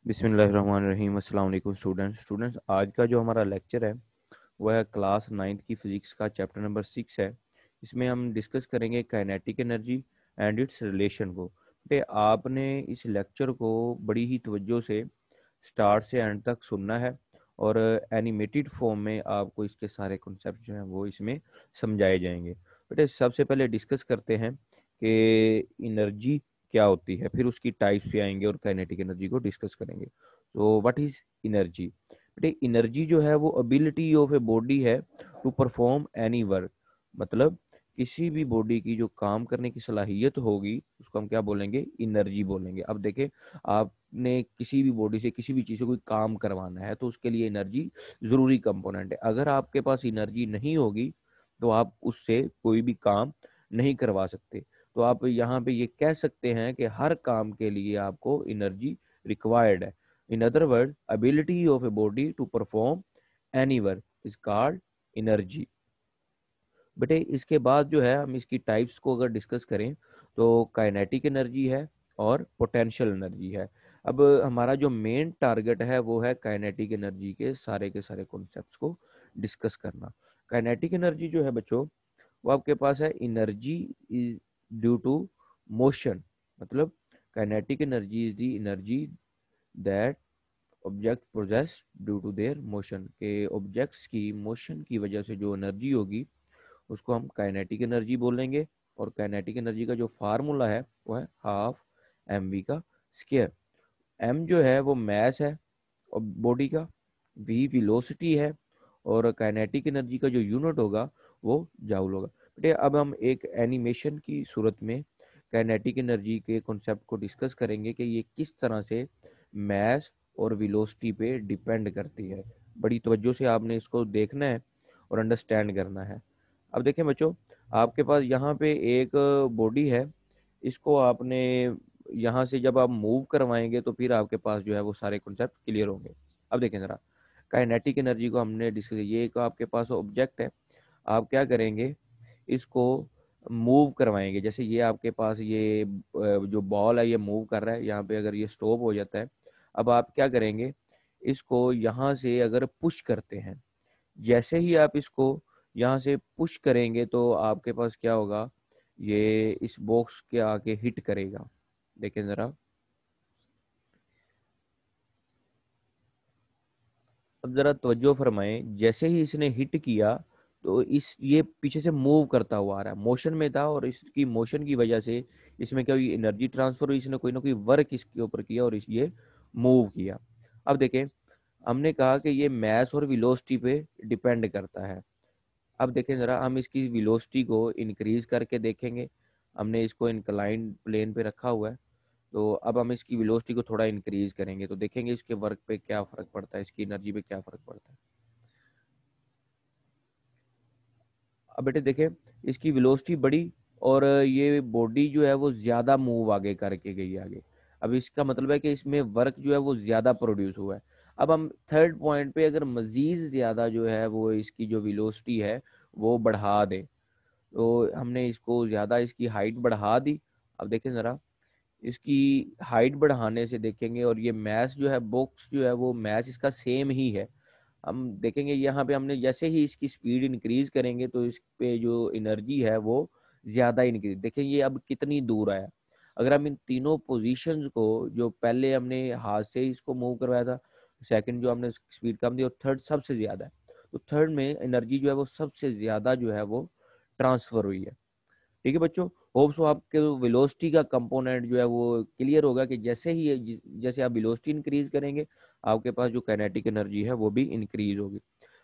बिस्मिल्लाहिर्रहमानिर्रहीम। अस्सलाम वालेकुम स्टूडेंट्स। आज का जो हमारा लेक्चर है वह है क्लास 9th की फिजिक्स का चैप्टर नंबर 6 है। इसमें हम डिस्कस करेंगे kinetic energy and it's relation को। बेटे आपने इस लेक्चर को बड़ी ही तवज्जो से स्टार्ट से एंड तक सुनना है और एनिमेटेड फॉर्म में आपको इसके सारे कॉन्सेप्ट जो हैं वो इसमें समझाए जाएंगे। बेटे सबसे पहले डिस्कस करते हैं कि एनर्जी क्या होती है, फिर उसकी टाइप्स पे आएंगे और काइनेटिक एनर्जी को डिस्कस करेंगे। तो व्हाट इज एनर्जी? बेटे एनर्जी जो है वो एबिलिटी ऑफ ए बॉडी है टू परफॉर्म एनी वर्क। मतलब किसी भी बॉडी की जो काम करने की सलाहियत होगी उसको हम क्या बोलेंगे? एनर्जी बोलेंगे। अब देखें, आपने किसी भी बॉडी से किसी भी चीज़ से कोई काम करवाना है तो उसके लिए एनर्जी ज़रूरी कंपोनेंट है। अगर आपके पास एनर्जी नहीं होगी तो आप उससे कोई भी काम नहीं करवा सकते। तो आप यहाँ पे ये कह सकते हैं कि हर काम के लिए आपको एनर्जी रिक्वायर्ड है। In other word, ability of a body to perform any work is called energy. बेटे इसके बाद जो है हम इसकी टाइप्स को अगर डिस्कस करें तो काइनेटिक एनर्जी है और पोटेंशियल एनर्जी है। अब हमारा जो मेन टारगेट है वो है काइनेटिक एनर्जी के सारे कॉन्सेप्ट्स को डिस्कस करना। काइनेटिक एनर्जी जो है बच्चों, वो आपके पास है energy is due to motion. मतलब kinetic energy is the energy that object possess due to their motion. के ऑब्जेक्ट्स की मोशन की वजह से जो एनर्जी होगी उसको हम काइनेटिक एनर्जी बोलेंगे। और काइनेटिक एनर्जी का जो फार्मूला है वो है हाफ एम वी का स्क्वायर। एम जो है वो मैस है और बॉडी का, वी वेलोसिटी है, और काइनेटिक एनर्जी का जो यूनिट होगा वो जाउल होगा। बेटे अब हम एक एनिमेशन की सूरत में काइनेटिक एनर्जी के कॉन्सेप्ट को डिस्कस करेंगे कि ये किस तरह से मैस और वेलोसिटी पे डिपेंड करती है। बड़ी तवज्जो से आपने इसको देखना है और अंडरस्टैंड करना है। अब देखें बच्चों, आपके पास यहाँ पे एक बॉडी है। इसको आपने यहाँ से जब आप मूव करवाएंगे तो फिर आपके पास जो है वो सारे कॉन्सेप्ट क्लियर होंगे। अब देखें ज़रा, काइनेटिक एनर्जी को हमने डिस्कस, ये एक आपके पास ऑब्जेक्ट है। आप क्या करेंगे? इसको मूव करवाएंगे। जैसे ये आपके पास ये जो बॉल है ये मूव कर रहा है, यहाँ पे अगर ये स्टॉप हो जाता है, अब आप क्या करेंगे? इसको यहाँ से अगर पुश करते हैं, जैसे ही आप इसको यहाँ से पुश करेंगे तो आपके पास क्या होगा? ये इस बॉक्स के आके हिट करेगा। देखें जरा, अब जरा तवज्जो फरमाएं। जैसे ही इसने हिट किया तो इस ये पीछे से मूव करता हुआ आ रहा है, मोशन में था, और इसकी मोशन की वजह से इसमें क्या हुई? एनर्जी ट्रांसफर हुई। इसने कोई ना कोई वर्क इसके ऊपर किया और ये मूव किया। अब देखें, हमने कहा कि ये मैस और वेलोसिटी पे डिपेंड करता है। अब देखें ज़रा, हम इसकी वेलोसिटी को इंक्रीज करके देखेंगे। हमने इसको इंक्लाइंड प्लेन पे रखा हुआ है, तो अब हम इसकी वेलोसिटी को थोड़ा इंक्रीज करेंगे तो देखेंगे इसके वर्क पे क्या फ़र्क पड़ता है, इसकी एनर्जी पे क्या फ़र्क पड़ता है। अब बेटे देखें, इसकी वेलोसिटी बढ़ी और ये बॉडी जो है वो ज़्यादा मूव आगे करके गई आगे। अब इसका मतलब है कि इसमें वर्क जो है वो ज़्यादा प्रोड्यूस हुआ है। अब हम थर्ड पॉइंट पे अगर मज़ीद ज़्यादा जो है वो इसकी जो वेलोसिटी है वो बढ़ा दें, तो हमने इसको ज़्यादा इसकी हाइट बढ़ा दी। अब देखें ज़रा, इसकी हाइट बढ़ाने से देखेंगे, और ये मैस जो है बॉक्स जो है वो मैस इसका सेम ही है। हम देखेंगे यहाँ पे हमने जैसे ही इसकी स्पीड इंक्रीज करेंगे तो इस पे जो एनर्जी है वो ज़्यादा इंक्रीज। देखें ये अब कितनी दूर आया। अगर हम इन तीनों पोजीशंस को, जो पहले हमने हाथ से इसको मूव करवाया था, सेकंड जो हमने स्पीड कम दी, और थर्ड सबसे ज़्यादा है, तो थर्ड में एनर्जी जो है वो सबसे ज़्यादा जो है वो ट्रांसफर हुई है। ठीक है बच्चों, होप सो आपके वेलोसिटी का कंपोनेंट जो है वो क्लियर होगा कि जैसे आप वेलोसिटी इंक्रीज करेंगे आपके पास जो काइनेटिक एनर्जी है वो भी इंक्रीज होगी।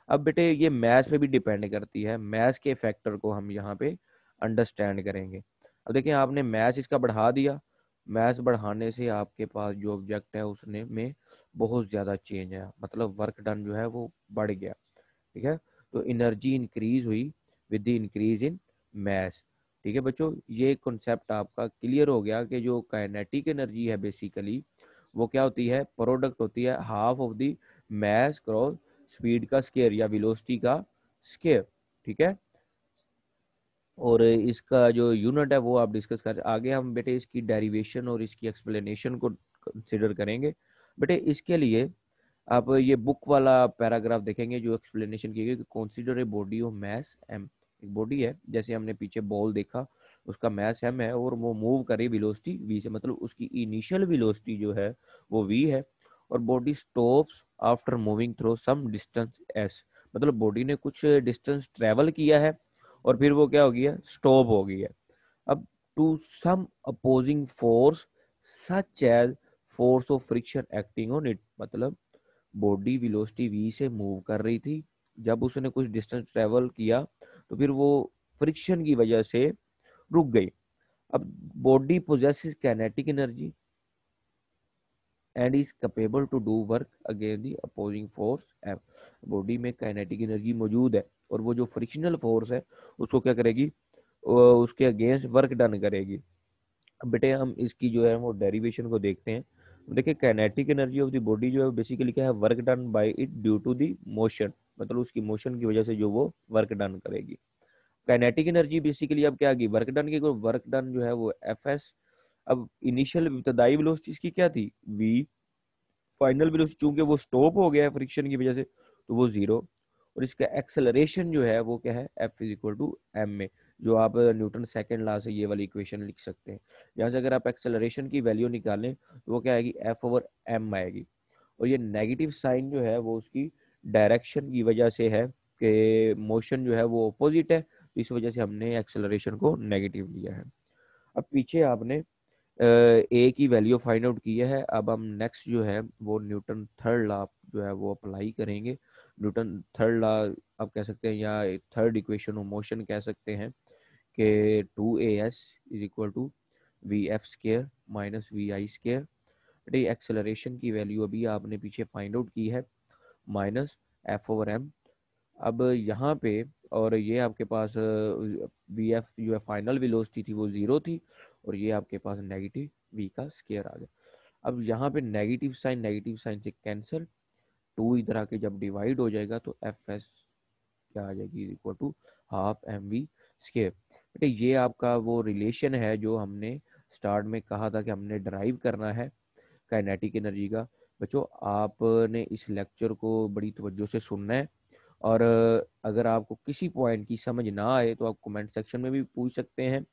अब बेटे ये मैथ पे भी डिपेंड करती है, मैथ के फैक्टर को हम यहाँ पे अंडरस्टैंड करेंगे। अब देखिए, आपने मैथ इसका बढ़ा दिया। मैथ बढ़ाने से आपके पास जो ऑब्जेक्ट है उसने में बहुत ज़्यादा चेंज है, मतलब वर्क डन जो है वो बढ़ गया। ठीक है, तो एनर्जी इंक्रीज हुई with the increase in math. ठीक है बच्चों, ये कॉन्सेप्ट आपका क्लियर हो गया कि जो काइनेटिक एनर्जी है बेसिकली वो क्या होती है? प्रोडक्ट होती है half of the mass cross speed का स्केयर या वेलोसिटी का स्केयर। ठीक है, और इसका जो यूनिट है वो आप डिस्कस कर, आगे हम बेटे इसकी डेरिवेशन और इसकी एक्सप्लेनेशन को कंसिडर करेंगे। बेटे इसके लिए आप ये बुक वाला पैराग्राफ देखेंगे जो एक्सप्लेनेशन की गई, consider a body of mass m. एक बॉडी है, जैसे हमने पीछे बॉल देखा, उसका मैस एम है और वो मूव करे वेलोसिटी वी से, मतलब उसकी इनिशियल वेलोसिटी जो है वो वी है, और body stops after moving through some distance s, मतलब बॉडी ने कुछ डिस्टेंस ट्रेवल किया है और फिर वो क्या हो गया, स्टॉप हो गया। अब to some opposing force such as force of friction acting on it, मतलब बॉडी वेलोसिटी वी से मूव कर रही थी, जब उसने कुछ डिस्टेंस ट्रेवल किया तो फिर वो फ्रिक्शन की वजह से रुक गई। अब body possesses kinetic energy and is capable to do work against the opposing force F, body में काइनेटिक एनर्जी मौजूद है और वो जो फ्रिक्शनल फोर्स है उसको क्या करेगी, उसके अगेंस्ट वर्क डन करेगी। अब बेटे हम इसकी जो है वो डेरिवेशन को देखते हैं। देखिए kinetic energy of the body जो है बेसिकली क्या है, work done by it due to the motion, मतलब उसकी मोशन की वजह से जो वो वर्क डन करेगी। काइनेटिक एनर्जी बेसिकली अब क्या की वर्क डन की, वर्क डन जो है वो एफ एस। अब इनिशियल इब्तदाई वेलोसिटी इसकी क्या थी, वी, फाइनल वेलोसिटी चूंकि वो स्टॉप हो गया है फ्रिक्शन की वजह से तो वो जीरो, और इसका एक्सेलरेशन जो है वो क्या है, F is equal to m में, जो आप न्यूटन सेकंड लॉ से ये वाली इक्वेशन लिख सकते हैं। यहाँ से अगर आप एक्सेलरेशन की वैल्यू निकालें तो वो क्या आएगी, एफ ओवर एम आएगी, और ये नेगेटिव साइन जो है वो उसकी डायरेक्शन की वजह से है कि मोशन जो है वो अपोजिट है, तो इस वजह से हमने एक्सेलरेशन को नेगेटिव लिया है। अब पीछे आपने ए की वैल्यू फाइंड आउट की है, अब हम नेक्स्ट जो है वो न्यूटन थर्ड लॉ जो है वो अप्लाई करेंगे। न्यूटन थर्ड लॉ आप कह सकते हैं या थर्ड इक्वेशन ऑफ मोशन कह सकते हैं कि 2as is equal to v f square minus v i square. Acceleration की वैल्यू अभी आपने पीछे फाइंड आउट की है, माइनस एफ ओवर एम। अब यहाँ पे और ये आपके पास वी एफ जो है फाइनल वेलोसिटी थी वो जीरो थी, और ये आपके पास नेगेटिव वी का स्केयर आ गया। अब यहाँ पे नेगेटिव साइन से कैंसिल, टू इधर आके जब डिवाइड हो जाएगा तो एफ एस क्या आ जाएगी, equal to half m v square. बेटे ये आपका वो रिलेशन है जो हमने स्टार्ट में कहा था कि हमने ड्राइव करना है काइनेटिक एनर्जी का। बच्चों आपने इस लेक्चर को बड़ी तवज्जो से सुनना है, और अगर आपको किसी पॉइंट की समझ ना आए तो आप कमेंट सेक्शन में भी पूछ सकते हैं,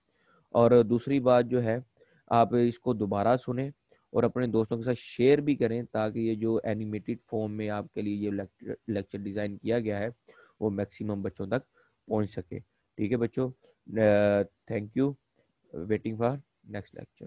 और दूसरी बात जो है आप इसको दोबारा सुने और अपने दोस्तों के साथ शेयर भी करें, ताकि ये जो एनिमेटेड फॉर्म में आपके लिए ये लेक्चर डिज़ाइन किया गया है वो मैक्सिमम बच्चों तक पहुंच सके। ठीक है बच्चों, thank you, waiting for next lecture.